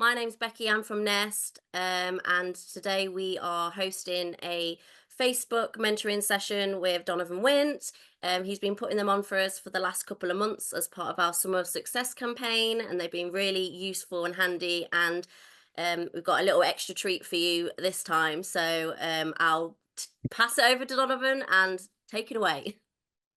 My name's Becky. I'm from Nest, and today we are hosting a Facebook mentoring session with Donovan Wint. He's been putting them on for us for the last couple of months as part of our Summer of Success campaign, and they've been really useful and handy. And we've got a little extra treat for you this time. So I'll pass it over to Donovan and take it away.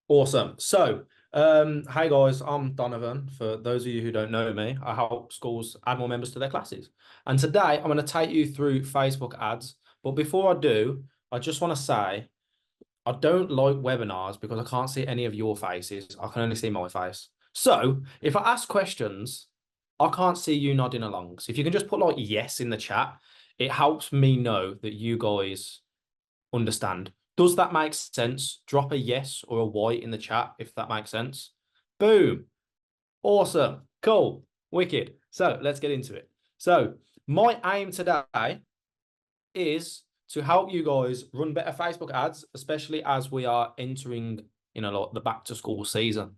Awesome. So, hey guys, I'm Donovan. For those of you who don't know me, I help schools add more members to their classes. And today I'm going to take you through Facebook ads. But before I do, I just want to say I don't like webinars because I can't see any of your faces. I can only see my face. So if I ask questions, I can't see you nodding along. So if you can just put like yes in the chat, it helps me know that you guys understand. Does that make sense? Drop a yes or a Y in the chat if that makes sense. Boom. Awesome. Cool. Wicked. So let's get into it. So my aim today is to help you guys run better Facebook ads, especially as we are entering, like the back to school season.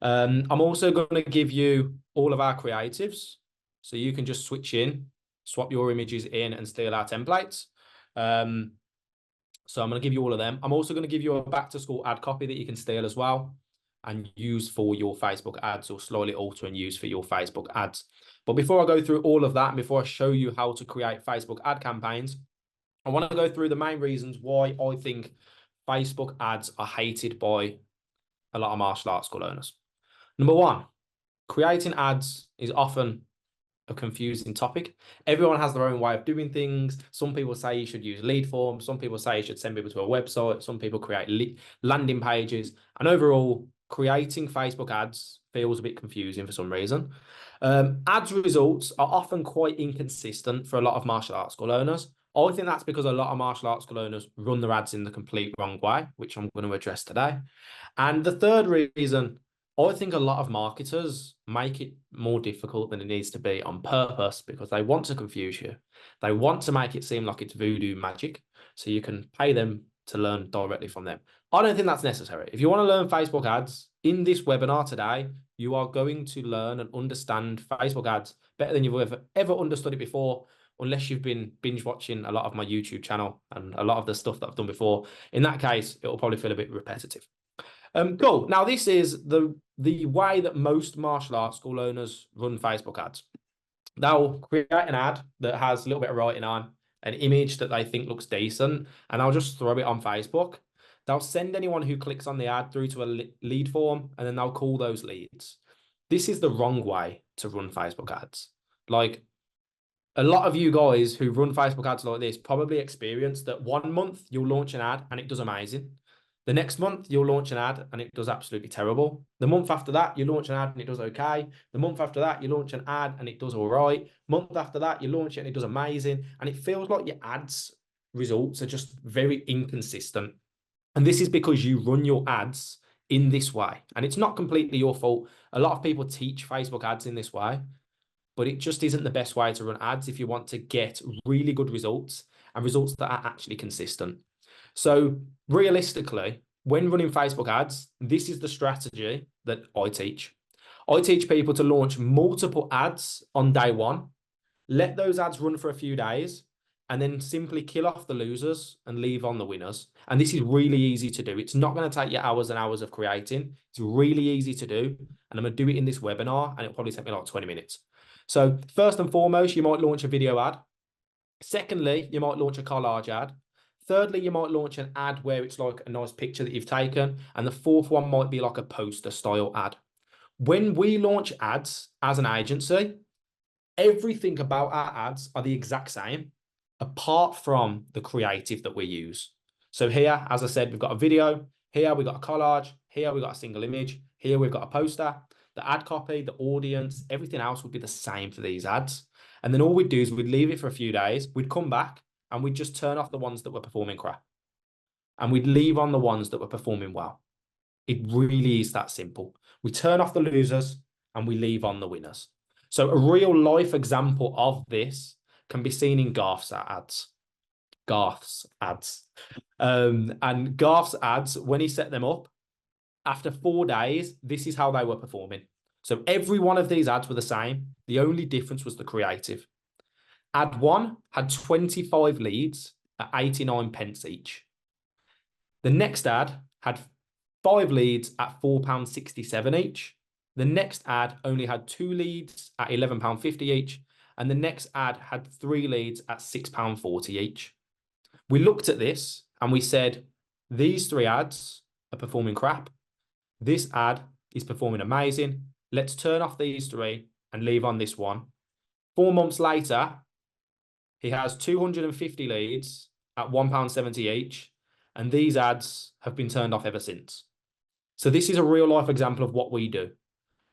I'm also going to give you all of our creatives, so you can just switch in, swap your images in and steal our templates. So I'm going to give you all of them. I'm also going to give you a back to school ad copy that you can steal as well and use for your Facebook ads, or slowly alter and use for your Facebook ads. But before I go through all of that, and before I show you how to create Facebook ad campaigns, I want to go through the main reasons why I think Facebook ads are hated by a lot of martial arts school owners. Number one, creating ads is often a confusing topic. Everyone has their own way of doing things. Some people say you should use lead forms. Some people say you should send people to a website. Some people create landing pages. And overall, creating Facebook ads feels a bit confusing for some reason. Ads results are often quite inconsistent for a lot of martial arts school owners. I think that's because a lot of martial arts school owners run their ads in the complete wrong way, which I'm going to address today. And the third reason, I think a lot of marketers make it more difficult than it needs to be on purpose because they want to confuse you. They want to make it seem like it's voodoo magic, so you can pay them to learn directly from them. I don't think that's necessary. If you want to learn Facebook ads, in this webinar today, you are going to learn and understand Facebook ads better than you've ever understood it before, unless you've been binge watching a lot of my YouTube channel and a lot of the stuff that I've done before. In that case, it will probably feel a bit repetitive. Cool. Now, this is the way that most martial arts school owners run Facebook ads. They'll create an ad that has a little bit of writing on, an image that they think looks decent, and they'll just throw it on Facebook. They'll send anyone who clicks on the ad through to a lead form, and then they'll call those leads. This is the wrong way to run Facebook ads. Like, a lot of you guys who run Facebook ads like this probably experience that 1 month you'll launch an ad and it does amazing. The next month, you'll launch an ad and it does absolutely terrible. The month after that, you launch an ad and it does okay. The month after that, you launch an ad and it does all right. Month after that, you launch it and it does amazing. And it feels like your ads results are just very inconsistent. And this is because you run your ads in this way. And it's not completely your fault. A lot of people teach Facebook ads in this way, but it just isn't the best way to run ads if you want to get really good results and results that are actually consistent. So realistically, when running Facebook ads, this is the strategy that I teach. I teach people to launch multiple ads on day one, let those ads run for a few days, and then simply kill off the losers and leave on the winners. And this is really easy to do. It's not going to take you hours and hours of creating. It's really easy to do. And I'm going to do it in this webinar, and it'll probably take me like 20 minutes. So first and foremost, you might launch a video ad. Secondly, you might launch a collage ad. Thirdly, you might launch an ad where it's like a nice picture that you've taken. And the fourth one might be like a poster style ad. When we launch ads as an agency, everything about our ads are the exact same, apart from the creative that we use. So here, as I said, we've got a video. Here, we've got a collage. Here, we've got a single image. Here, we've got a poster. The ad copy, the audience, everything else would be the same for these ads. And then all we'd do is we'd leave it for a few days. We'd come back and we'd just turn off the ones that were performing crap. And we'd leave on the ones that were performing well. It really is that simple. We turn off the losers and we leave on the winners. So a real life example of this can be seen in Garth's ads. And Garth's ads, when he set them up, after 4 days, this is how they were performing. So every one of these ads were the same. The only difference was the creative. Ad 1 had 25 leads at 89 pence each. The next ad had 5 leads at £4.67 each. The next ad only had 2 leads at £11.50 each. And the next ad had 3 leads at £6.40 each. We looked at this and we said, these 3 ads are performing crap. This ad is performing amazing. Let's turn off these 3 and leave on this one. 4 months later, he has 250 leads at £1.70 each. And these ads have been turned off ever since. So this is a real life example of what we do.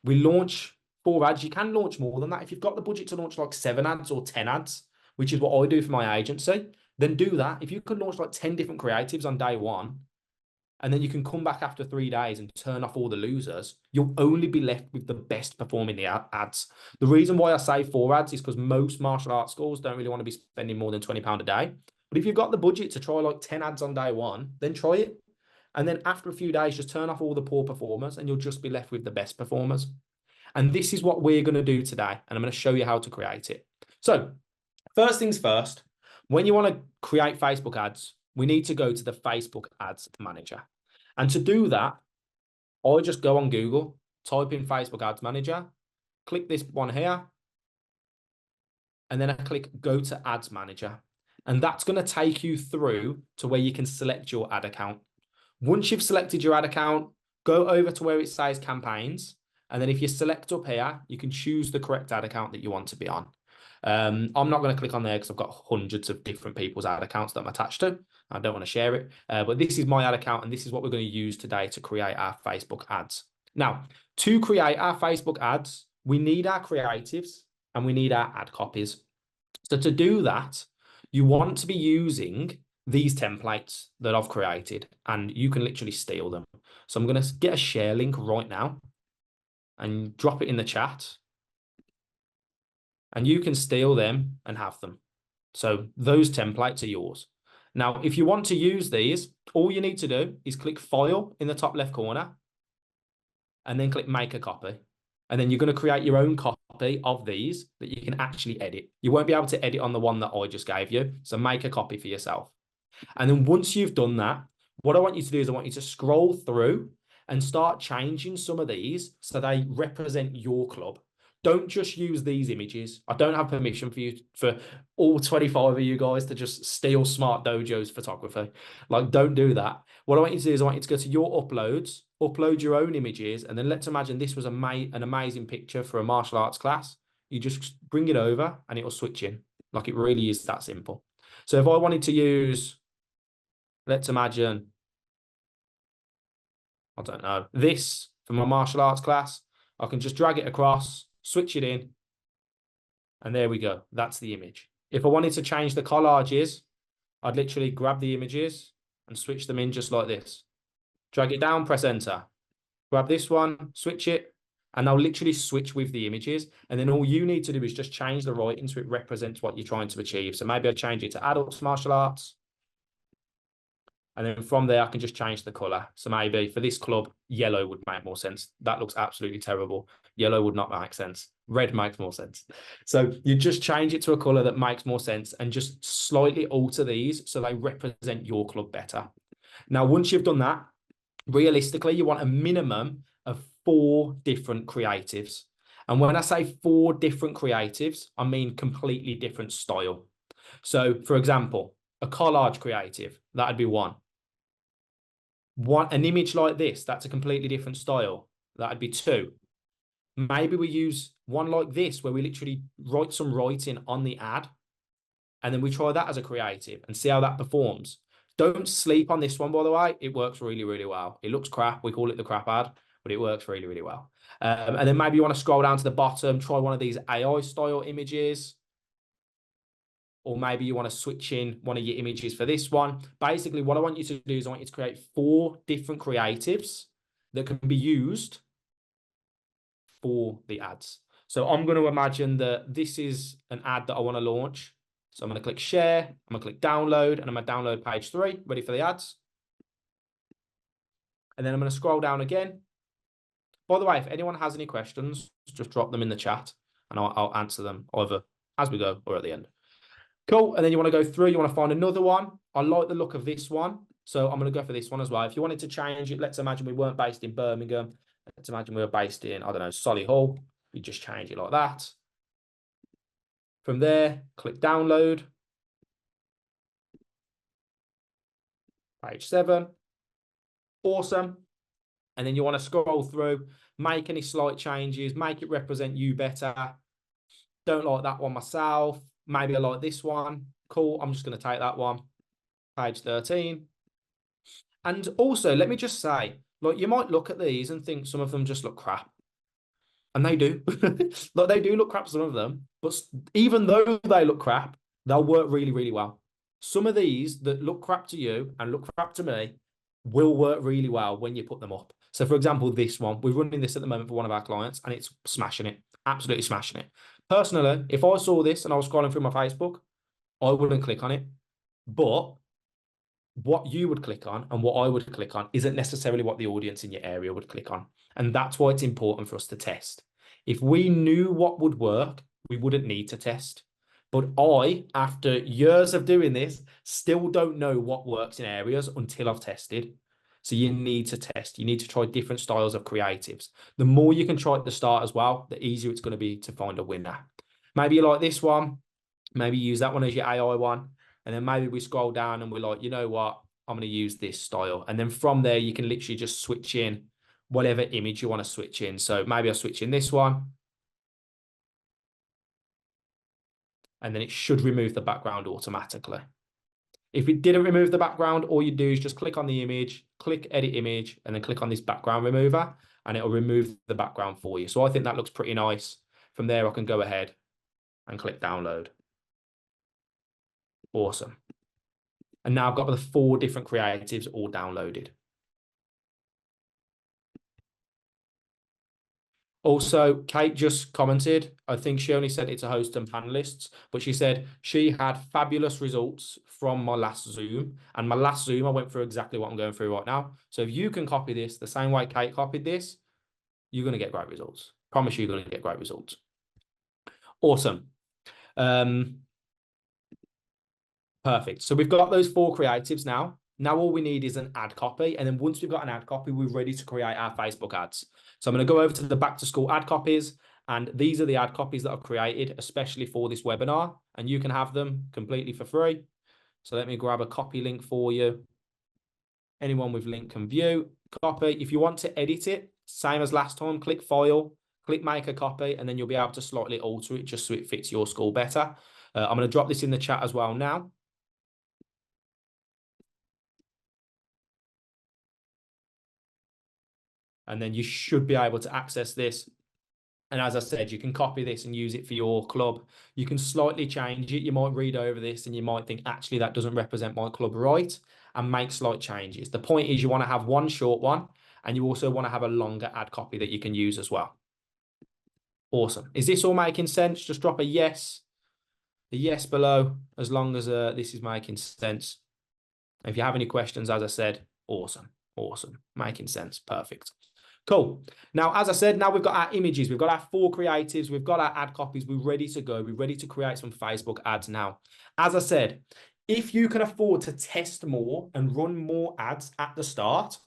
We launch 4 ads. You can launch more than that. If you've got the budget to launch like 7 ads or 10 ads, which is what I do for my agency, then do that. If you could launch like 10 different creatives on day 1, and then you can come back after 3 days and turn off all the losers, you'll only be left with the best performing ads. The reason why I say 4 ads is because most martial arts schools don't really want to be spending more than £20 a day. But if you've got the budget to try like 10 ads on day 1, then try it. And then after a few days, just turn off all the poor performers and you'll just be left with the best performers. And this is what we're going to do today. And I'm going to show you how to create it. So first things first, when you want to create Facebook ads, we need to go to the Facebook Ads Manager. And to do that, I just go on Google, type in Facebook Ads Manager, click this one here, and then I click Go to Ads Manager. And that's going to take you through to where you can select your ad account. Once you've selected your ad account, go over to where it says campaigns. And then if you select up here, you can choose the correct ad account that you want to be on. I'm not going to click on there because I've got hundreds of different people's ad accounts that I'm attached to. I don't want to share it, but this is my ad account and this is what we're going to use today to create our Facebook ads. Now, to create our Facebook ads, we need our creatives and we need our ad copies. So to do that, you want to be using these templates that I've created and you can literally steal them. So I'm going to get a share link right now and drop it in the chat. And you can steal them and have them. So those templates are yours. Now, if you want to use these, all you need to do is click File in the top left corner and then click Make a Copy. And then you're going to create your own copy of these that you can actually edit. You won't be able to edit on the one that I just gave you. So make a copy for yourself. And then once you've done that, what I want you to do is I want you to scroll through and start changing some of these so they represent your club. Don't just use these images. I don't have permission for all 25 of you guys to just steal Smart Dojo's photography. Like, don't do that. What I want you to do is I want you to go to your uploads, upload your own images, and then let's imagine this was an amazing picture for a martial arts class. You just bring it over and it'll switch in. Like, it really is that simple. So if I wanted to use, let's imagine, I don't know, this for my martial arts class, I can just drag it across, switch it in, and there we go. That's the image. If I wanted to change the collages, I'd literally grab the images and switch them in just like this. Drag it down, press enter. Grab this one, switch it, and they'll literally switch with the images. And then all you need to do is just change the writing so it represents what you're trying to achieve. So maybe I'd change it to adults martial arts. And then from there, I can just change the color. So maybe for this club, yellow would make more sense. That looks absolutely terrible. Yellow would not make sense. Red makes more sense. So you just change it to a color that makes more sense and just slightly alter these so they represent your club better. Now, once you've done that, realistically, you want a minimum of 4 different creatives. And when I say 4 different creatives, I mean completely different style. So for example, a collage creative, that'd be one. An image like this, that's a completely different style. That'd be 2. Maybe we use one like this where we literally write some writing on the ad and then we try that as a creative and see how that performs. Don't sleep on this one, by the way. It works really, really well. It looks crap. We call it the crap ad, but it works really, really well. And then maybe you want to scroll down to the bottom, try one of these AI style images. Or maybe you want to switch in one of your images for this one. Basically, what I want you to do is I want you to create 4 different creatives that can be used for the ads. So I'm going to imagine that this is an ad that I want to launch. So I'm going to click share, I'm going to click download, and I'm going to download page 3, ready for the ads. And then I'm going to scroll down again. By the way, if anyone has any questions, just drop them in the chat and I'll answer them either as we go or at the end. Cool. And then you want to go through, you want to find another one. I like the look of this one. So I'm going to go for this one as well. If you wanted to change it, let's imagine we weren't based in Birmingham. Let's imagine we were based in, I don't know, Solihull. You just change it like that. From there, click download. Page 7. Awesome. And then you want to scroll through, make any slight changes, make it represent you better. Don't like that one myself. Maybe I like this one. Cool. I'm just going to take that one. Page 13. And also, let me just say, like, you might look at these and think some of them just look crap. And they do. Like, they do look crap, some of them. But even though they look crap, they'll work really, really well. Some of these that look crap to you and look crap to me will work really well when you put them up. So, for example, this one, we're running this at the moment for one of our clients, and it's smashing it. Absolutely smashing it. Personally, if I saw this and I was scrolling through my Facebook, I wouldn't click on it. But what you would click on and what I would click on isn't necessarily what the audience in your area would click on. And that's why it's important for us to test. If we knew what would work, we wouldn't need to test. But I, after years of doing this, still don't know what works in areas until I've tested. So you need to test. You need to try different styles of creatives. The more you can try at the start as well, the easier it's going to be to find a winner. Maybe you like this one. Maybe use that one as your AI one. And then maybe we scroll down and we're like, you know what? I'm going to use this style. And then from there, you can literally just switch in whatever image you want to switch in. So maybe I'll switch in this one. And then it should remove the background automatically. If it didn't remove the background, all you do is just click on the image, click edit image, and then click on this background remover, and it'll remove the background for you. So I think that looks pretty nice. From there, I can go ahead and click download. Awesome. And now I've got the 4 different creatives all downloaded. Also, Kate just commented, I think she only sent it to hosts and panelists, but she said she had fabulous results from my last Zoom. And my last Zoom, I went through exactly what I'm going through right now. So if you can copy this the same way Kate copied this, you're going to get great results. Promise you're going to get great results. Awesome. Perfect. So we've got those 4 creatives now. Now all we need is an ad copy. And then once we've got an ad copy, we're ready to create our Facebook ads. So I'm going to go over to the back to school ad copies. And these are the ad copies that I've created, especially for this webinar. And you can have them completely for free. So let me grab a copy link for you. Anyone with link can view, copy. If you want to edit it, same as last time, click file, click make a copy, and then you'll be able to slightly alter it just so it fits your school better. I'm going to drop this in the chat as well now. And then you should be able to access this. And as I said, you can copy this and use it for your club. You can slightly change it. You might read over this and you might think, actually, that doesn't represent my club right, and make slight changes. The point is you want to have one short one, and you also want to have a longer ad copy that you can use as well. Awesome. Is this all making sense? Just drop a yes below, as long as this is making sense. If you have any questions, as I said, awesome. Making sense. Perfect. Cool. Now, as I said, now we've got our images, we've got our 4 creatives, we've got our ad copies, we're ready to go. We're ready to create some Facebook ads now. As I said, if you can afford to test more and run more ads at the start,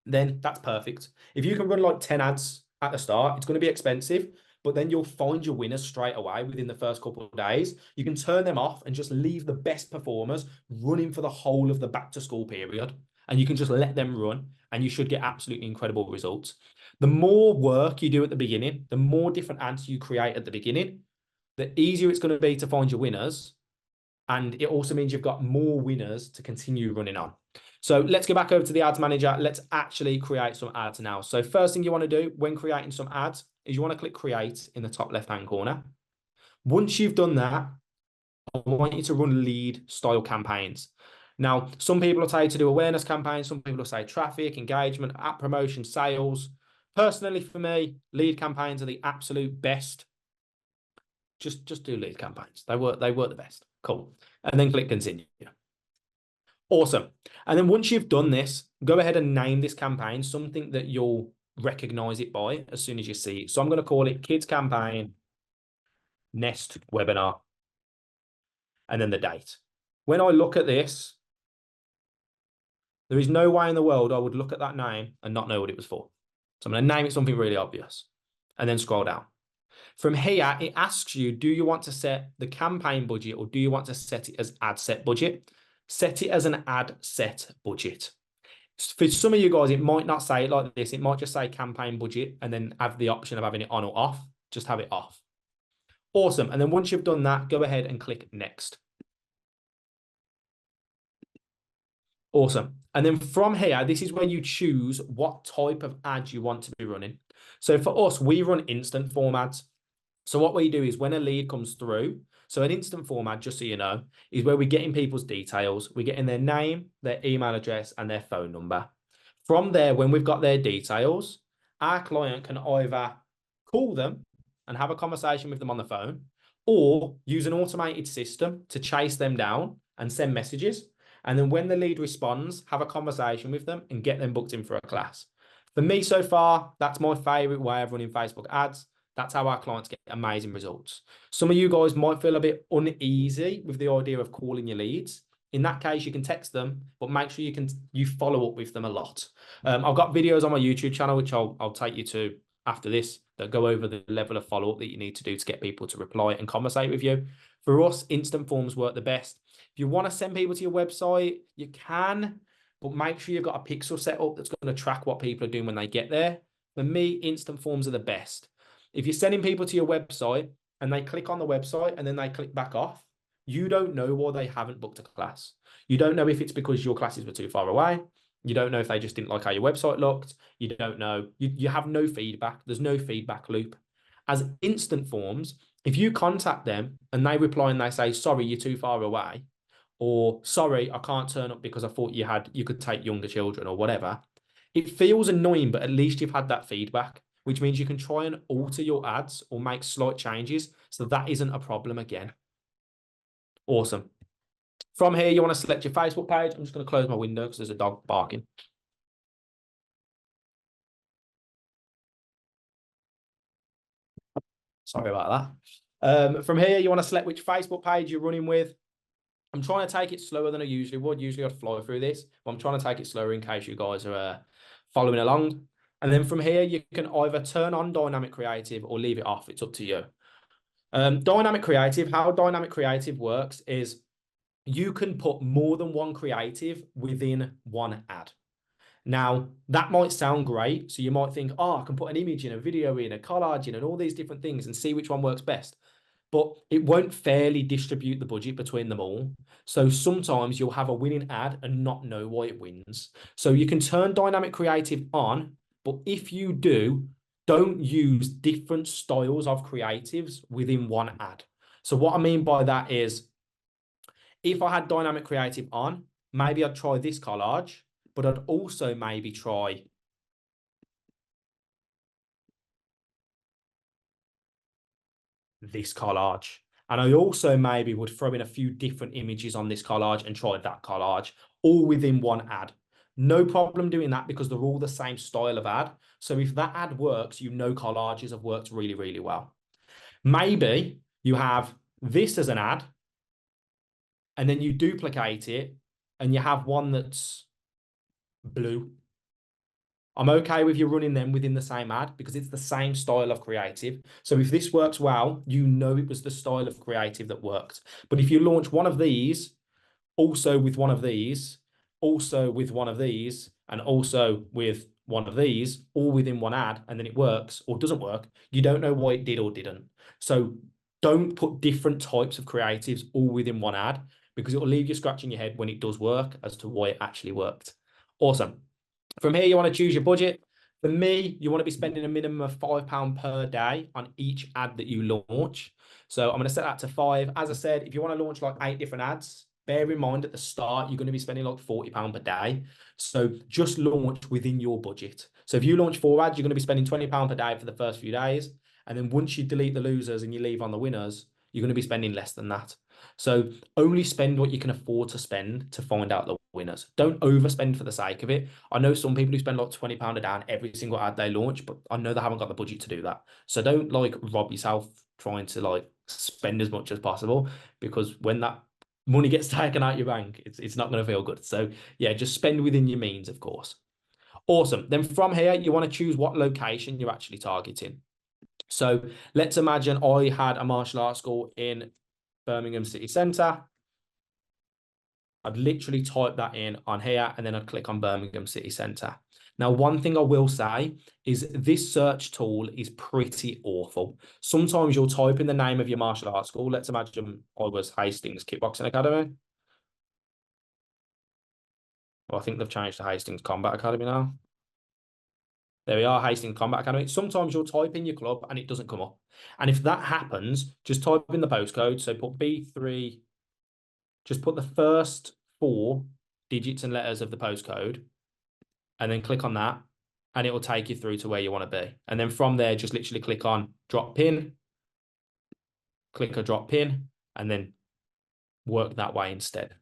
then that's perfect. If you can run like 10 ads at the start, it's going to be expensive, but then you'll find your winners straight away within the first couple of days. You can turn them off and just leave the best performers running for the whole of the back to school period. And you can just let them run and you should get absolutely incredible results. The more work you do at the beginning, the more different ads you create at the beginning, the easier it's going to be to find your winners. And it also means you've got more winners to continue running on. So let's go back over to the ads manager. Let's actually create some ads now. So first thing you want to do when creating some ads is you want to click create in the top left-hand corner. Once you've done that, I want you to run lead style campaigns. Now, some people will tell you to do awareness campaigns. Some people will say traffic, engagement, app promotion, sales. Personally, for me, lead campaigns are the absolute best. Just do lead campaigns. They work the best. Cool. And then click continue. Awesome. And then once you've done this, go ahead and name this campaign something that you'll recognize it by as soon as you see it. So I'm going to call it Kids Campaign Nest Webinar. and then the date. When I look at this, there is no way in the world I would look at that name and not know what it was for. So I'm going to name it something really obvious and then scroll down. From here, it asks you, do you want to set the campaign budget or do you want to set it as ad set budget? Set it as an ad set budget. For some of you guys, it might not say it like this. It might just say campaign budget and then have the option of having it on or off. Just have it off. Awesome. And then once you've done that, go ahead and click next. Awesome. And then from here, this is where you choose what type of ad you want to be running. So for us, we run instant form ads. So what we do is when a lead comes through, so an instant format, just so you know, is where we're getting people's details. We're getting their name, their email address, and their phone number. From there, when we've got their details, our client can either call them and have a conversation with them on the phone, or use an automated system to chase them down and send messages. And then when the lead responds, have a conversation with them and get them booked in for a class. For me so far, that's my favorite way of running Facebook ads. That's how our clients get amazing results. Some of you guys might feel a bit uneasy with the idea of calling your leads. In that case, you can text them, but make sure you follow up with them a lot. I've got videos on my YouTube channel, which I'll take you to after this, that go over the level of follow-up that you need to do to get people to reply and conversate with you. For us, instant forms work the best. If you want to send people to your website, you can, but make sure you've got a pixel set up that's going to track what people are doing when they get there. For me, instant forms are the best. If you're sending people to your website and they click on the website and then they click back off, you don't know why they haven't booked a class. You don't know if it's because your classes were too far away. You don't know if they just didn't like how your website looked. You don't know. You have no feedback. There's no feedback loop. As instant forms, if you contact them and they reply and they say, sorry, you're too far away, or sorry, I can't turn up because I thought you could take younger children or whatever, it feels annoying, but at least you've had that feedback, which means you can try and alter your ads or make slight changes so that isn't a problem again. Awesome. From here, you want to select your Facebook page. I'm just going to close my window because there's a dog barking. Sorry about that. From here, you want to select which Facebook page you're running with. I'm trying to take it slower than I usually would. Usually I'd fly through this, but I'm trying to take it slower in case you guys are following along. And then from here, you can either turn on dynamic creative or leave it off. It's up to you. Dynamic creative, how dynamic creative works is you can put more than one creative within one ad. Now, that might sound great. So you might think, oh, I can put an image in, a video in, a collage in, and all these different things and see which one works best. But it won't fairly distribute the budget between them all. So sometimes you'll have a winning ad and not know why it wins. So you can turn dynamic creative on, but if you do, don't use different styles of creatives within one ad. So what I mean by that is, if I had dynamic creative on, maybe I'd try this collage, but I'd also maybe try this collage. And I also maybe would throw in a few different images on this collage and try that collage, all within one ad. No problem doing that because they're all the same style of ad. So if that ad works, you know collages have worked really, really well. Maybe you have this as an ad, and then you duplicate it, and you have one that's blue. I'm okay with you running them within the same ad because it's the same style of creative. So if this works well, you know it was the style of creative that worked. But if you launch one of these, also with one of these, also with one of these, and also with one of these, all within one ad, and then it works or doesn't work, you don't know why it did or didn't. So don't put different types of creatives all within one ad because it will leave you scratching your head when it does work as to why it actually worked. Awesome. From here, you want to choose your budget. For me, you want to be spending a minimum of £5 per day on each ad that you launch. So I'm going to set that to 5. As I said, if you want to launch like 8 different ads, bear in mind at the start, you're going to be spending like £40 per day. So just launch within your budget. So if you launch 4 ads, you're going to be spending £20 per day for the first few days. And then once you delete the losers and you leave on the winners, you're going to be spending less than that. So only spend what you can afford to spend to find out the winners. Don't overspend for the sake of it. I know some people who spend like £20 a day on every single ad they launch, but I know they haven't got the budget to do that. So don't like rob yourself trying to like spend as much as possible because when that money gets taken out your bank. It's not going to feel good. So yeah, just spend within your means, of course. Awesome. Then from here, you want to choose what location you're actually targeting. So let's imagine I had a martial arts school in Birmingham City Centre. I'd literally type that in on here and then I'd click on Birmingham City Centre. Now, one thing I will say is this search tool is pretty awful. Sometimes you'll type in the name of your martial arts school. Let's imagine I was Hastings Kickboxing Academy. Well, I think they've changed to Hastings Combat Academy now. There we are, Hastings Combat Academy. Sometimes you'll type in your club and it doesn't come up. And if that happens, just type in the postcode. So put B3, just put the first 4 digits and letters of the postcode and then click on that and it will take you through to where you want to be. And then from there, just literally click on drop pin, click a drop pin, and then work that way instead.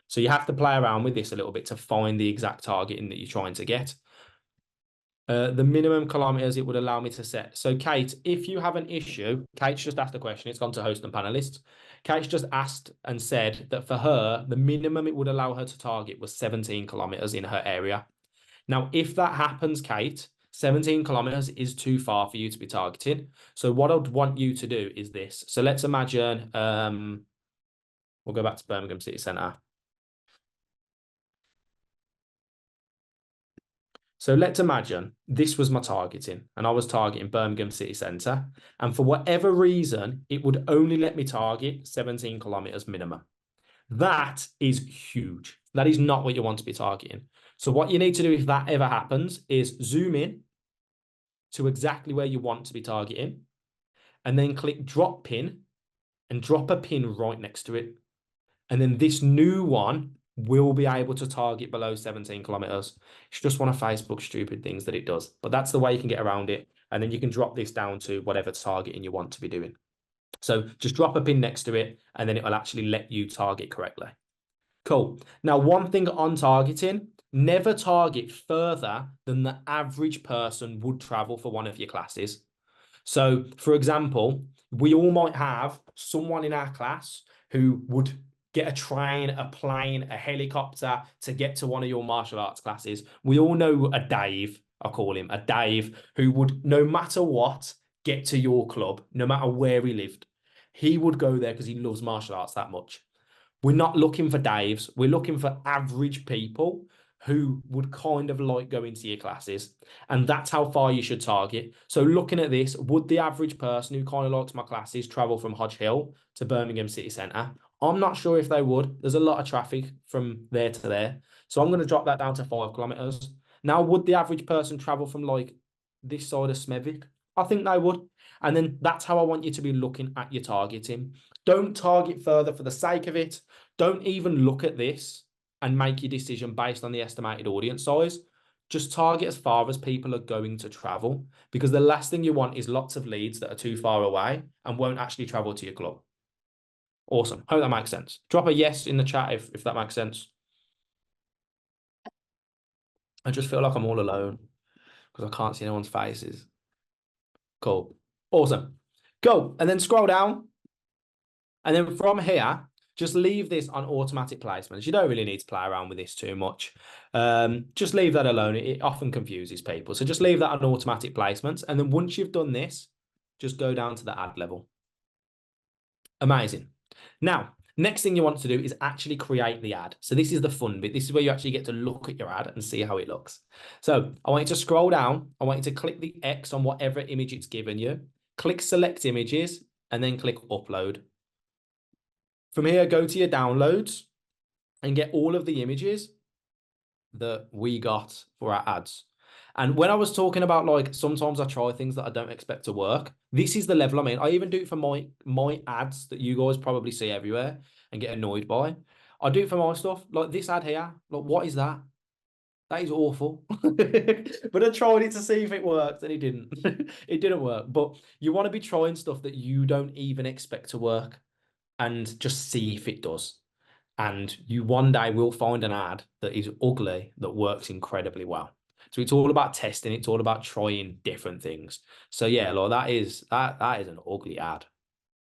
So you have to play around with this a little bit to find the exact targeting that you're trying to get. The minimum kilometers it would allow me to set. So Kate, if you have an issue, Kate's just asked a question. It's gone to host and panelists. Kate's just asked and said that for her, the minimum it would allow her to target was 17 kilometers in her area. Now, if that happens, Kate, 17 kilometers is too far for you to be targeting. So what I'd want you to do is this. So let's imagine, we'll go back to Birmingham City Centre. So let's imagine this was my targeting and I was targeting Birmingham City Centre. And for whatever reason, it would only let me target 17 kilometers minimum. That is huge. That is not what you want to be targeting. So what you need to do if that ever happens is zoom in to exactly where you want to be targeting and then click drop pin and drop a pin right next to it. And then this new one will be able to target below 17 kilometers. It's just one of Facebook's stupid things that it does. But that's the way you can get around it. And then you can drop this down to whatever targeting you want to be doing. So just drop a pin next to it, and then it will actually let you target correctly. Cool. Now, one thing on targeting, never target further than the average person would travel for one of your classes. So, for example, we all might have someone in our class who would get a train, a plane, a helicopter to get to one of your martial arts classes. We all know a Dave, I call him, a Dave, who would, no matter what, get to your club, no matter where he lived. He would go there because he loves martial arts that much. We're not looking for Daves. We're looking for average people who would kind of like going to your classes. And that's how far you should target. So looking at this, would the average person who kind of likes my classes travel from Hodge Hill to Birmingham City Centre? I'm not sure if they would. There's a lot of traffic from there to there. So I'm going to drop that down to 5 kilometres. Now, would the average person travel from like this side of Smethwick? I think they would. And then that's how I want you to be looking at your targeting. Don't target further for the sake of it. Don't even look at this and make your decision based on the estimated audience size. Just target as far as people are going to travel, because the last thing you want is lots of leads that are too far away and won't actually travel to your club. Awesome. Hope that makes sense. Drop a yes in the chat if that makes sense. I just feel like I'm all alone because I can't see anyone's faces. Cool. Awesome. Go. And then scroll down. And then from here, just leave this on automatic placements. You don't really need to play around with this too much. Just leave that alone. It often confuses people. So just leave that on automatic placements. And then once you've done this, just go down to the ad level. Amazing. Now, next thing you want to do is actually create the ad. So this is the fun bit. This is where you actually get to look at your ad and see how it looks. So I want you to scroll down. I want you to click the X on whatever image it's given you. Click select images and then click upload. From here, go to your downloads and get all of the images that we got for our ads. And when I was talking about like sometimes I try things that I don't expect to work, this is the level I'm in. I even do it for my ads that you guys probably see everywhere and get annoyed by. I do it for my stuff. Like this ad here, like what is that? That is awful. But I tried it to see if it worked and it didn't. It didn't work. But you want to be trying stuff that you don't even expect to work and just see if it does. And you one day will find an ad that is ugly that works incredibly well. So it's all about testing. It's all about trying different things. So yeah, like that is an ugly ad,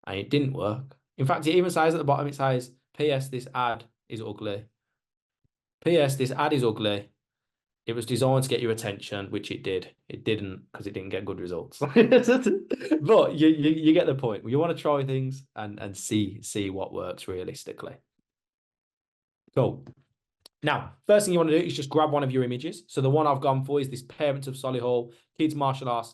and it didn't work. In fact, it even says at the bottom, it says PS, this ad is ugly. PS, this ad is ugly. It was designed to get your attention, which it did. It didn't because it didn't get good results. But you get the point. You want to try things and see what works realistically. Cool. Now, first thing you want to do is just grab one of your images. So the one I've gone for is this Parents of Solihull, Kids Martial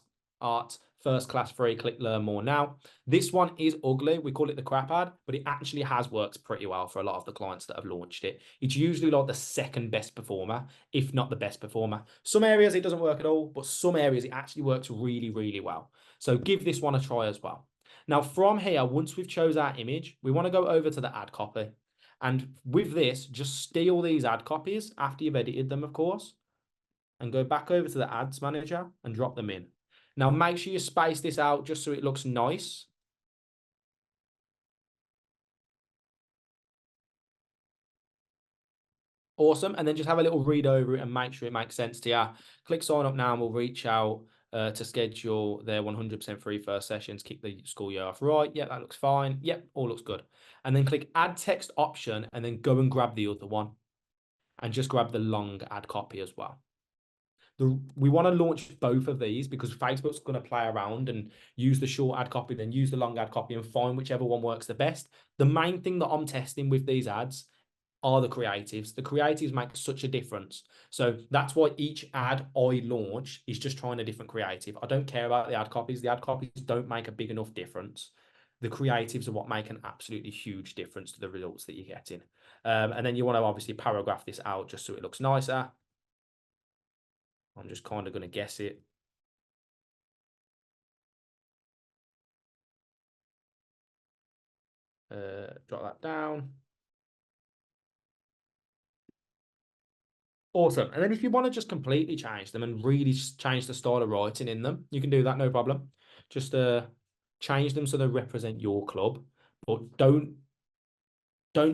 Arts, First Class Free, click Learn More now. This one is ugly. We call it the crap ad, but it actually has worked pretty well for a lot of the clients that have launched it. It's usually like the second best performer, if not the best performer. Some areas it doesn't work at all, but some areas it actually works really, really well. So give this one a try as well. Now from here, once we've chose our image, we want to go over to the ad copy. And with this, just steal these ad copies after you've edited them, of course, and go back over to the ads manager and drop them in. Now, make sure you space this out just so it looks nice. Awesome. And then just have a little read over it and make sure it makes sense to you. Click sign up now and we'll reach out to schedule their 100% free first sessions, kick the school year off. Right. Yeah, that looks fine. Yep, all looks good. And then click add text option and then go and grab the other one. And just grab the long ad copy as well. We want to launch both of these because Facebook's going to play around and use the short ad copy, then use the long ad copy and find whichever one works the best. The main thing that I'm testing with these ads are the creatives. The creatives make such a difference. So that's why each ad I launch is just trying a different creative. I don't care about the ad copies. The ad copies don't make a big enough difference. The creatives are what make an absolutely huge difference to the results that you're getting. And then you want to obviously paragraph this out just so it looks nicer. I'm just kind of going to guess it. Drop that down. Awesome. And then if you want to just completely change them and really change the style of writing in them, you can do that, no problem. Just change them so they represent your club, but don't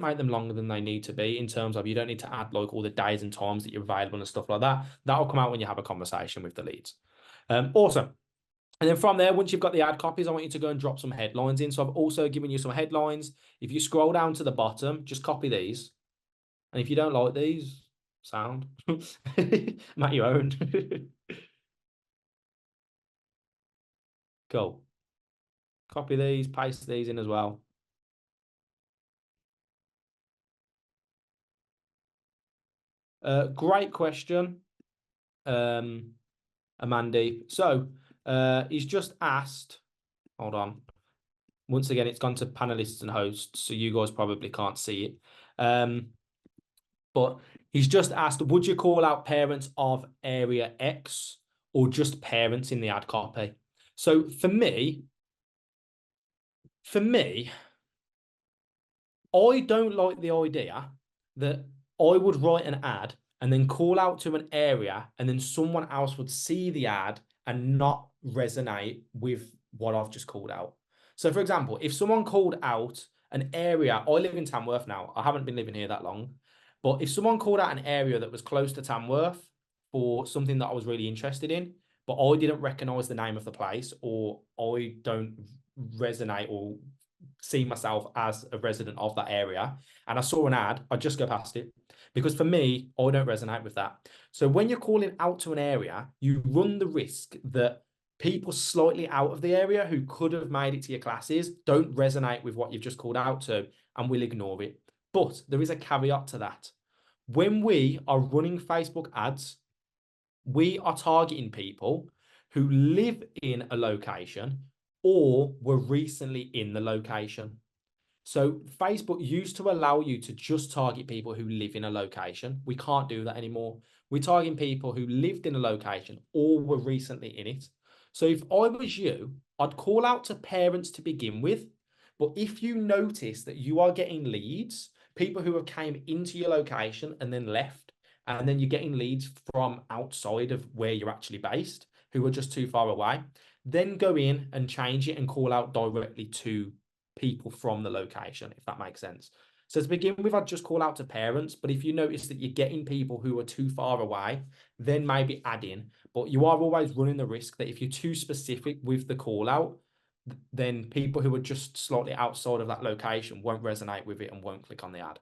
make them longer than they need to be in terms of you don't need to add like all the days and times that you're available and stuff like that. That'll come out when you have a conversation with the leads. Awesome. And then from there, once you've got the ad copies, I want you to go and drop some headlines in. So I've also given you some headlines. If you scroll down to the bottom, just copy these. And if you don't like these, sound, make your own. Cool. Copy these, paste these in as well. Great question, Amanda. So he's just asked, hold on. Once again, it's gone to panelists and hosts, so you guys probably can't see it. But he's just asked, would you call out parents of area X or just parents in the ad copy? So for me, I don't like the idea that I would write an ad and then call out to an area and then someone else would see the ad and not resonate with what I've just called out. So for example, if someone called out an area, I live in Tamworth now, I haven't been living here that long, but if someone called out an area that was close to Tamworth for something that I was really interested in, but I didn't recognize the name of the place or I don't resonate or see myself as a resident of that area and I saw an ad, I'd just go past it because for me, I don't resonate with that. So when you're calling out to an area, you run the risk that people slightly out of the area who could have made it to your classes don't resonate with what you've just called out to and will ignore it. But there is a caveat to that. When we are running Facebook ads, we are targeting people who live in a location or were recently in the location. So Facebook used to allow you to just target people who live in a location. We can't do that anymore. We're targeting people who lived in a location or were recently in it. So if I was you, I'd call out to parents to begin with. But if you notice that you are getting leads, people who have came into your location and then left, and then you're getting leads from outside of where you're actually based, who are just too far away, then go in and change it and call out directly to people from the location, if that makes sense. So to begin with, I'd just call out to parents, but if you notice that you're getting people who are too far away, then maybe add in. But you are always running the risk that if you're too specific with the call out, then people who are just slightly outside of that location won't resonate with it and won't click on the ad.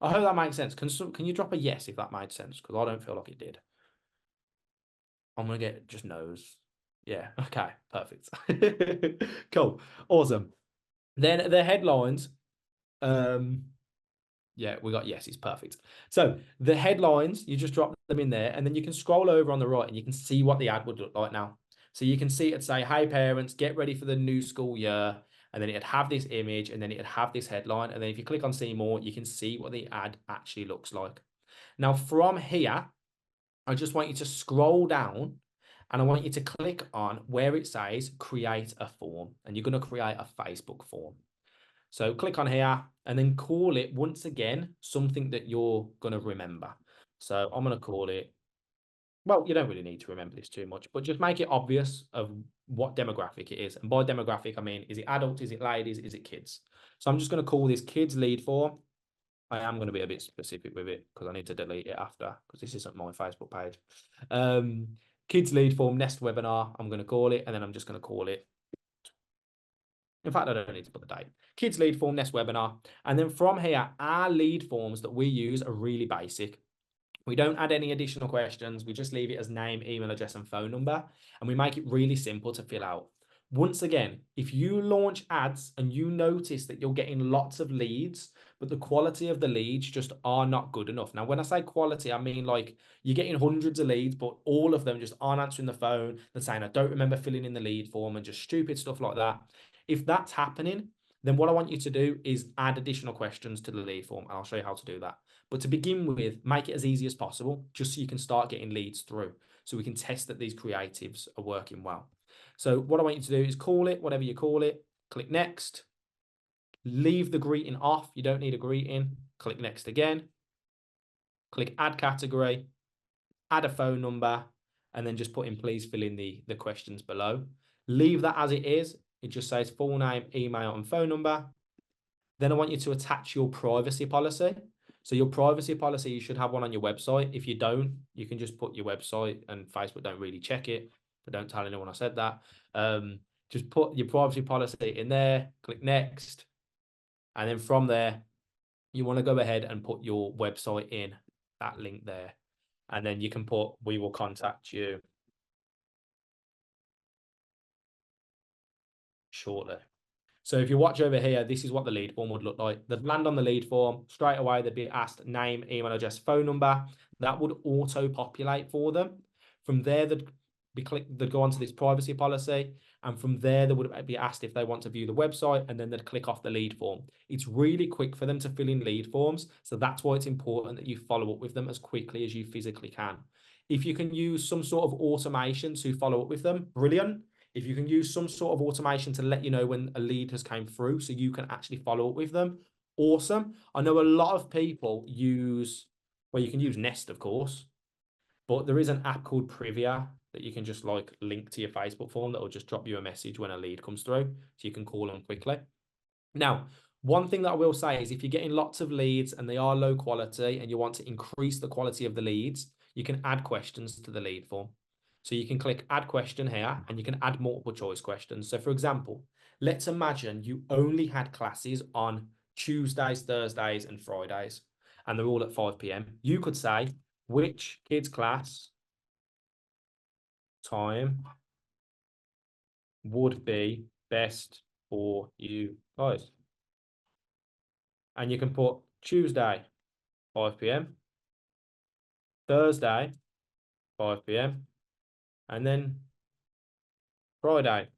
I hope that makes sense. Can you drop a yes if that made sense? Because I don't feel like it did. I'm gonna get just no's. Yeah. Okay. Perfect. Cool. Awesome. Then the headlines. Yeah, we got yes, it's perfect. So the headlines, you just drop them in there, and then you can scroll over on the right and you can see what the ad would look like now. So you can see it say, "Hey parents, get ready for the new school year." And then it'd have this image, and then it'd have this headline. And then if you click on see more, you can see what the ad actually looks like. Now, from here, I just want you to scroll down and I want you to click on where it says create a form. And you're going to create a Facebook form. So click on here and then call it once again something that you're going to remember. So I'm going to call it, well, you don't really need to remember this too much, but just make it obvious of what demographic it is. And by demographic, I mean, is it adults, is it ladies, is it kids? So I'm just going to call this kids lead form. I am going to be a bit specific with it because I need to delete it after because this isn't my Facebook page. Um, kids lead form nest webinar, I'm going to call it, and then I'm just going to call it. In fact, I don't need to put the date. Kids lead form nest webinar. And then from here, our lead forms that we use are really basic. We don't add any additional questions. We just leave it as name, email address, and phone number. And we make it really simple to fill out. Once again, if you launch ads and you notice that you're getting lots of leads, but the quality of the leads just are not good enough. Now, when I say quality, I mean like you're getting hundreds of leads, but all of them just aren't answering the phone. They're saying, I don't remember filling in the lead form and just stupid stuff like that. If that's happening, then what I want you to do is add additional questions to the lead form. And I'll show you how to do that. But to begin with, make it as easy as possible, just so you can start getting leads through. So we can test that these creatives are working well. So what I want you to do is call it, whatever you call it, click next, leave the greeting off. You don't need a greeting. Click next again, click add category, add a phone number, and then just put in please fill in the questions below. Leave that as it is. It just says full name, email, and phone number. Then I want you to attach your privacy policy. So your privacy policy, you should have one on your website. If you don't, you can just put your website and Facebook don't really check it, but don't tell anyone I said that. Just put your privacy policy in there, click next. And then from there, you want to go ahead and put your website in that link there. And then you can put, we will contact you shortly. So if you watch over here, this is what the lead form would look like. They'd land on the lead form straight away. They'd be asked name, email address, phone number. That would auto populate for them. From there, they'd go onto this privacy policy. And from there, they would be asked if they want to view the website, and then they'd click off the lead form. It's really quick for them to fill in lead forms. So that's why it's important that you follow up with them as quickly as you physically can. If you can use some sort of automation to follow up with them, brilliant. If you can use some sort of automation to let you know when a lead has came through so you can actually follow up with them, awesome. I know a lot of people use, well, you can use Nest, of course, but there is an app called Privia that you can just like link to your Facebook form that will just drop you a message when a lead comes through so you can call them quickly. Now, one thing that I will say is if you're getting lots of leads and they are low quality and you want to increase the quality of the leads, you can add questions to the lead form. So you can click add question here and you can add multiple choice questions. So for example, let's imagine you only had classes on Tuesdays, Thursdays, and Fridays, and they're all at 5 p.m. You could say, which kids class time would be best for you guys? And you can put Tuesday, 5 p.m., Thursday, 5 p.m., and then Friday,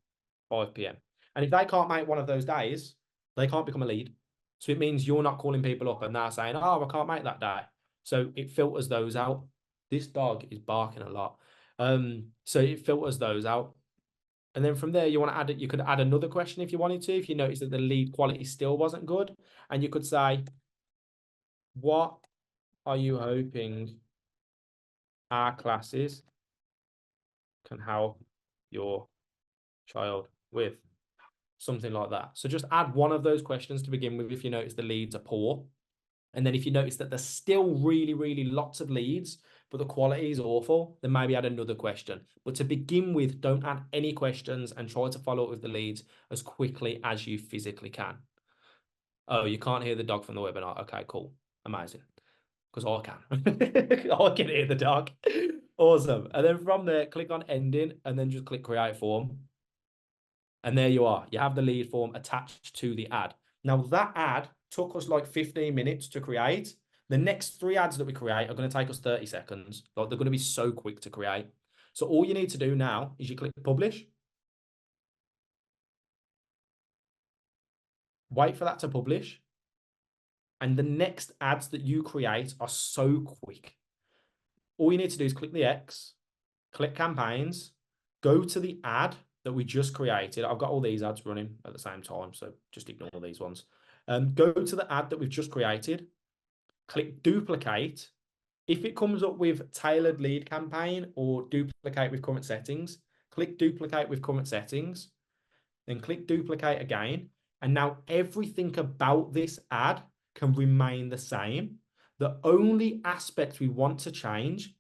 5 p.m. And if they can't make one of those days, they can't become a lead. So it means you're not calling people up and they're saying, oh, I can't make that day. So it filters those out. This dog is barking a lot. So it filters those out. And then from there, you want to add it. You could add another question if you wanted to, if you notice that the lead quality still wasn't good. And you could say, what are you hoping our classes can help your child with? Something like that. So just add one of those questions to begin with if you notice the leads are poor. And then if you notice that there's still really, really lots of leads, but the quality is awful, then maybe add another question. But to begin with, don't add any questions and try to follow up with the leads as quickly as you physically can. Oh, you can't hear the dog from the webinar. Okay, cool. Amazing. Because I can. I can hear the dog. Awesome. And then from there, click on ending and then just click create form. And there you are. You have the lead form attached to the ad. Now that ad took us like 15 minutes to create. The next 3 ads that we create are going to take us 30 seconds. Like they're going to be so quick to create. So all you need to do now is you click publish. Wait for that to publish. And the next ads that you create are so quick. All you need to do is click the X, click campaigns, go to the ad that we just created. I've got all these ads running at the same time, so just ignore these ones. Go to the ad that we've just created, click duplicate. If it comes up with tailored lead campaign or duplicate with current settings, click duplicate with current settings, then click duplicate again. And now everything about this ad can remain the same. The only aspect we want to change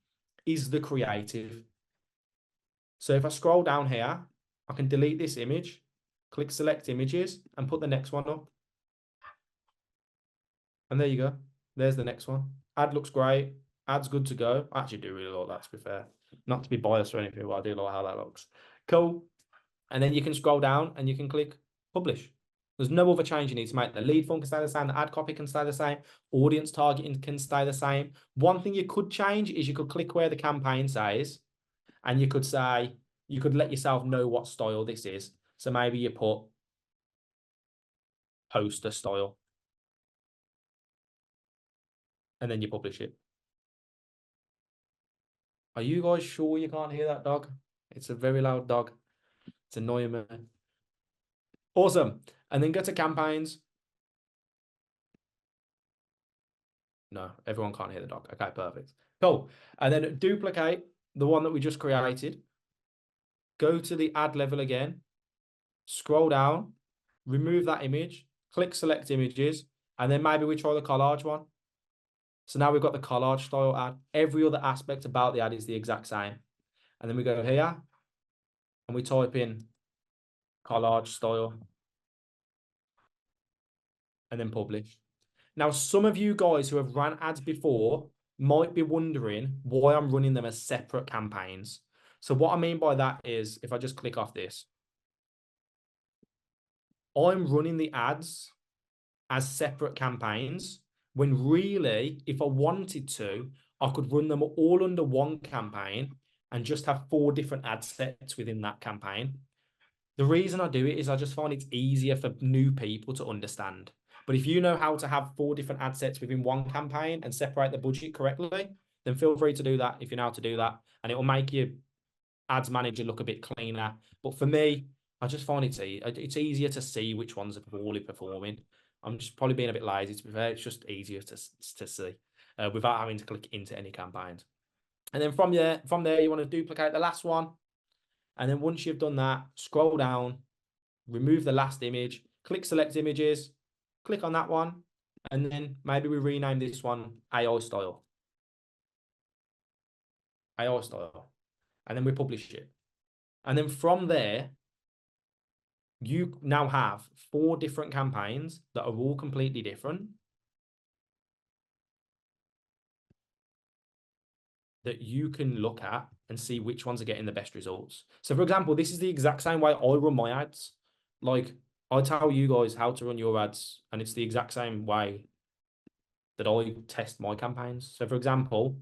is the creative. So if I scroll down here, I can delete this image, click select images and put the next one up. And there you go. There's the next one. Ad looks great. Ad's good to go. I actually do really like that, to be fair. Not to be biased or anything, but I do like how that looks. Cool. And then you can scroll down and you can click publish. There's no other change you need to make. The lead form can stay the same. The ad copy can stay the same. Audience targeting can stay the same. One thing you could change is you could click where the campaign says, and you could say, you could let yourself know what style this is. So maybe you put poster style and then you publish it. Are you guys sure you can't hear that dog? It's a very loud dog. It's annoying me. Awesome. And then go to campaigns. No, everyone can't hear the dog. Okay, perfect. Cool. And then duplicate the one that we just created. Go to the ad level again. Scroll down. Remove that image. Click select images. And then maybe we try the collage one. So now we've got the collage style ad. Every other aspect about the ad is the exact same. And then we go here and we type in collage style and then publish. Now, some of you guys who have ran ads before might be wondering why I'm running them as separate campaigns. So what I mean by that is if I just click off this, I'm running the ads as separate campaigns when really, if I wanted to, I could run them all under one campaign and just have 4 different ad sets within that campaign. The reason I do it is I just find it's easier for new people to understand. But if you know how to have 4 different ad sets within one campaign and separate the budget correctly, then feel free to do that if you know how to do that. And it will make your ads manager look a bit cleaner. But for me, I just find it's easier to see which ones are poorly performing. I'm just probably being a bit lazy, to be fair. It's just easier to see without having to click into any campaigns. And then from there, you want to duplicate the last one. And then once you've done that, scroll down, remove the last image, click select images, click on that one, and then maybe we rename this one AI style. AI style. And then we publish it. And then from there, you now have 4 different campaigns that are all completely different that you can look at and see which ones are getting the best results. So for example, this is the exact same way I run my ads. Like I tell you guys how to run your ads, and it's the exact same way that I test my campaigns. So for example,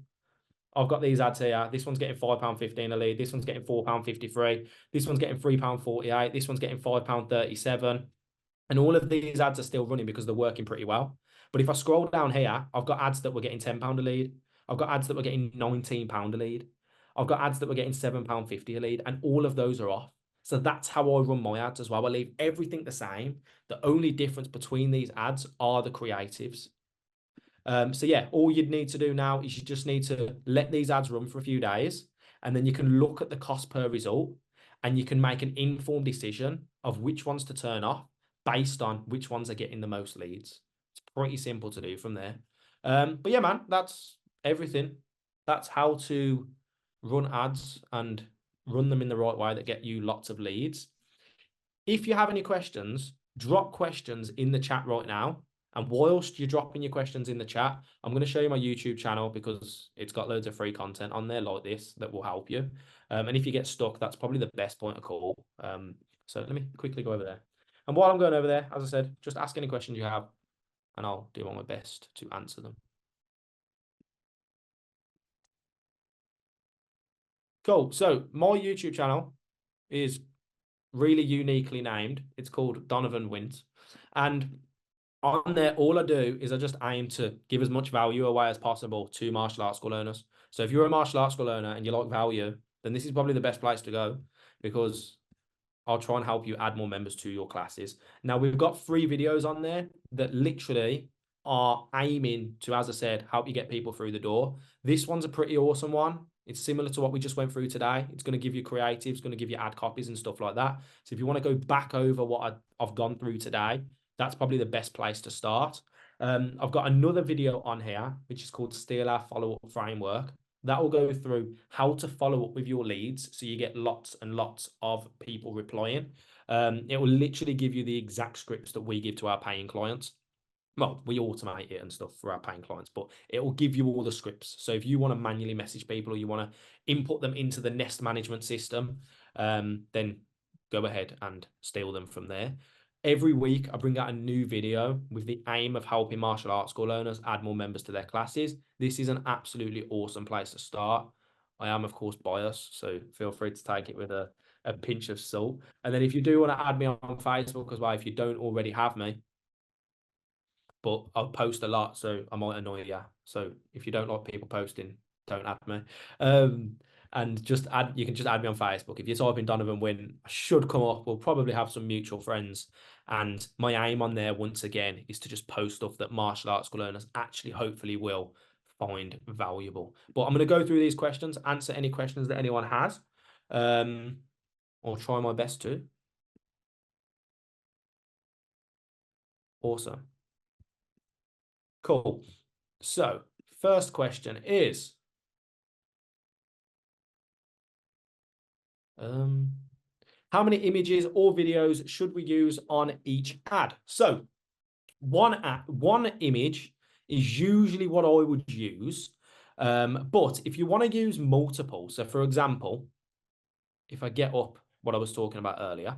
I've got these ads here. This one's getting £5.15 a lead. This one's getting £4.53. This one's getting £3.48. This one's getting £5.37. And all of these ads are still running because they're working pretty well. But if I scroll down here, I've got ads that were getting £10 a lead. I've got ads that were getting £19 a lead. I've got ads that were getting £7.50 a lead. And all of those are off. So that's how I run my ads as well. I leave everything the same. The only difference between these ads are the creatives. So yeah, all you'd need to do now is you just need to let these ads run for a few days, and then you can look at the cost per result and you can make an informed decision of which ones to turn off based on which ones are getting the most leads. It's pretty simple to do from there. But yeah, man, that's everything. That's how to run ads and run them in the right way that get you lots of leads. If you have any questions, drop questions in the chat right now. And whilst you're dropping your questions in the chat, I'm going to show you my YouTube channel because it's got loads of free content on there like this that will help you. And if you get stuck, that's probably the best point of call. So let me quickly go over there. And while I'm going over there, as I said, just ask any questions you have and I'll do my best to answer them. Cool. So my YouTube channel is really uniquely named. It's called Donovan Wint. And on there, all I do is I just aim to give as much value away as possible to martial arts school owners. So if you're a martial arts school owner and you like value, then this is probably the best place to go because I'll try and help you add more members to your classes. Now, we've got 3 videos on there that literally are aiming to, as I said, help you get people through the door. This one's a pretty awesome one. It's similar to what we just went through today. It's going to give you creatives, going to give you ad copies and stuff like that. So if you want to go back over what I've gone through today, that's probably the best place to start. I've got another video on here, which is called Steal Our Follow-Up Framework. That will go through how to follow up with your leads so you get lots and lots of people replying. It will literally give you the exact scripts that we give to our paying clients. Well, we automate it and stuff for our paying clients, but it will give you all the scripts. So if you want to manually message people or you want to input them into the nest management system, then go ahead and steal them from there. Every week, I bring out a new video with the aim of helping martial arts school owners add more members to their classes. This is an absolutely awesome place to start. I am, of course, biased, so feel free to take it with a pinch of salt. And then if you do want to add me on Facebook as well, if you don't already have me, but I'll post a lot, so I might annoy you. So if you don't like people posting, don't add me. And just add, you can just add me on Facebook. If you type in Donovan Wint, I should come up. We'll probably have some mutual friends. And my aim on there, once again, is to just post stuff that martial arts school learners actually hopefully will find valuable. But I'm going to go through these questions, answer any questions that anyone has. I'll try my best to. Awesome. Cool. So, first question is, how many images or videos should we use on each ad? So, one image is usually what I would use. But if you want to use multiple, so for example, if I get up what I was talking about earlier,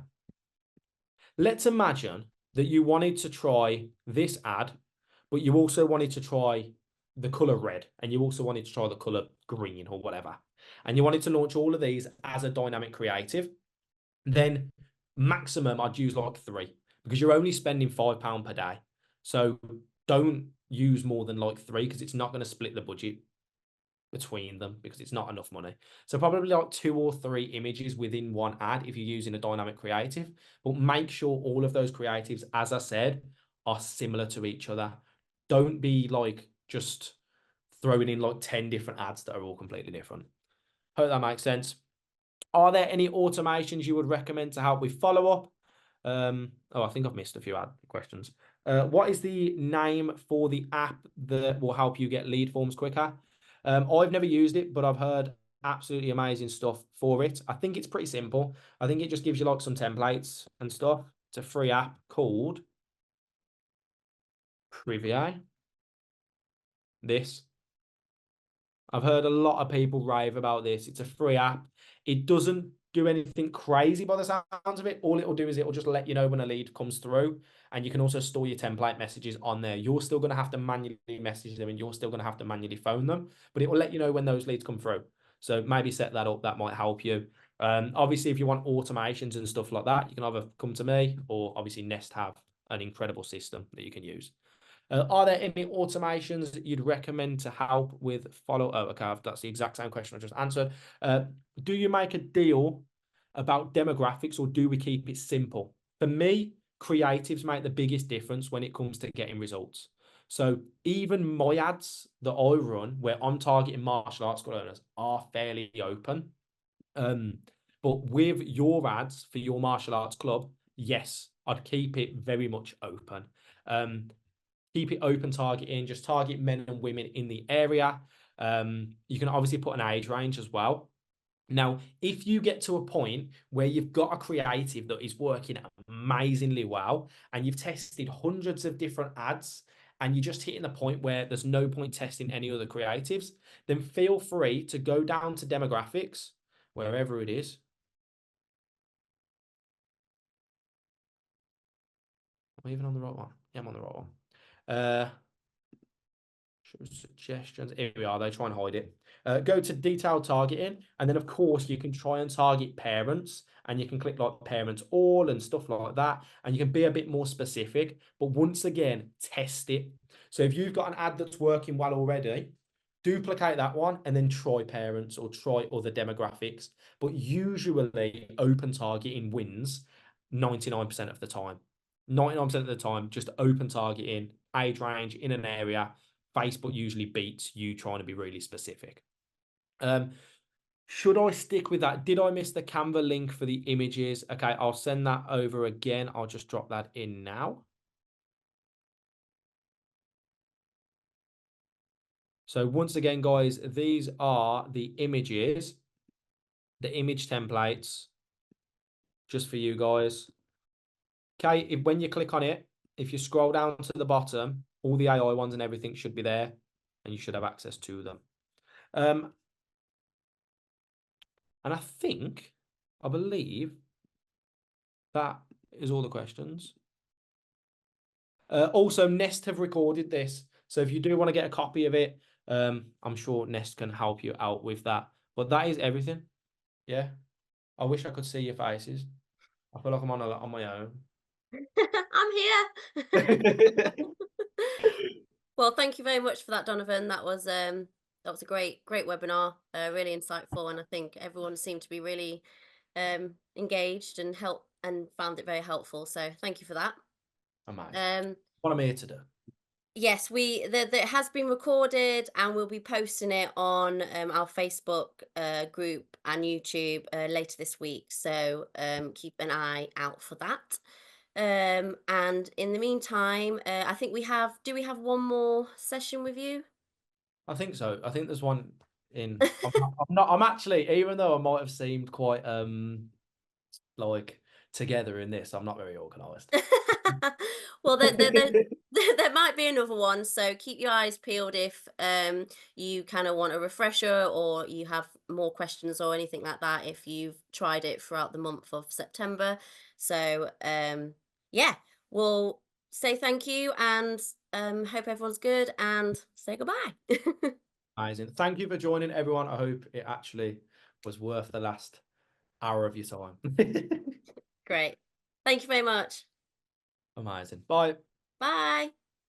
let's imagine that you wanted to try this ad, but you also wanted to try the color red, and you also wanted to try the color green or whatever. And you wanted to launch all of these as a dynamic creative, then maximum I'd use like 3 because you're only spending £5 per day. So don't use more than like 3 because it's not going to split the budget between them because it's not enough money. So probably like 2 or 3 images within one ad if you're using a dynamic creative, but make sure all of those creatives, as I said, are similar to each other. Don't be like just throwing in like 10 different ads that are all completely different. Hope that makes sense. Are there any automations you would recommend to help with follow-up? I think I've missed a few ad questions. What is the name for the app that will help you get lead forms quicker? I've never used it, but I've heard absolutely amazing stuff for it. I think it's pretty simple. I think it just gives you like some templates and stuff. It's a free app called Privier. This. I've heard a lot of people rave about this. It's a free app. It doesn't do anything crazy by the sounds of it. All it'll do is it'll just let you know when a lead comes through, and you can also store your template messages on there. You're still going to have to manually message them and you're still going to have to manually phone them, but it will let you know when those leads come through. So maybe set that up. That might help you. Obviously, if you want automations and stuff like that, you can either come to me or obviously Nest have an incredible system that you can use. Are there any automations that you'd recommend to help with follow? Oh, okay, that's the exact same question I just answered. Do you make a deal about demographics or do we keep it simple? For me, creatives make the biggest difference when it comes to getting results. So even my ads that I run, where I'm targeting martial arts school owners, are fairly open. But with your ads for your martial arts club, yes, I'd keep it very much open. Keep it open targeting, just target men and women in the area. You can obviously put an age range as well. Now, if you get to a point where you've got a creative that is working amazingly well and you've tested hundreds of different ads and you're just hitting the point where there's no point testing any other creatives, then feel free to go down to demographics, wherever it is. Am I even on the right one? Yeah, I'm on the right one. Suggestions. Here we are. They try and hide it. Go to detailed targeting, and then of course you can try and target parents, and you can click like parents all and stuff like that, and you can be a bit more specific. But once again, test it. So if you've got an ad that's working well already, duplicate that one and then try parents or try other demographics. But usually, open targeting wins 99% of the time. 99% of the time, just open targeting, age range in an area. Facebook usually beats you trying to be really specific. Should I stick with that? Did I miss the Canva link for the images? Okay, I'll send that over again. I'll just drop that in now. So once again, guys, these are the images, the image templates, just for you guys. Okay, when you click on it, if you scroll down to the bottom, all the AI ones and everything should be there, and you should have access to them. And I believe that is all the questions. Also, Nest have recorded this. So if you do want to get a copy of it, I'm sure Nest can help you out with that. But that is everything. Yeah. I wish I could see your faces. I feel like I'm on my own. I'm here. Well, thank you very much for that, Donovan. That was a great webinar, really insightful, and I think everyone seemed to be really engaged and found it very helpful. So thank you for that. Amazing. Um, What I'm here to do. yes, it has been recorded, and we'll be posting it on our Facebook group and YouTube later this week. So keep an eye out for that. And in the meantime, I think do we have one more session with you? I think so. I think there's one in. I'm actually, even though I might have seemed quite like together in this, I'm not very organized. Well, there might be another one, so keep your eyes peeled if you kind of want a refresher or you have more questions or anything like that if you've tried it throughout the month of September. So yeah, we'll say thank you and hope everyone's good and say goodbye. Amazing. Thank you for joining, everyone. I hope it actually was worth the last hour of your time. Great. Thank you very much. Amazing. Bye. Bye.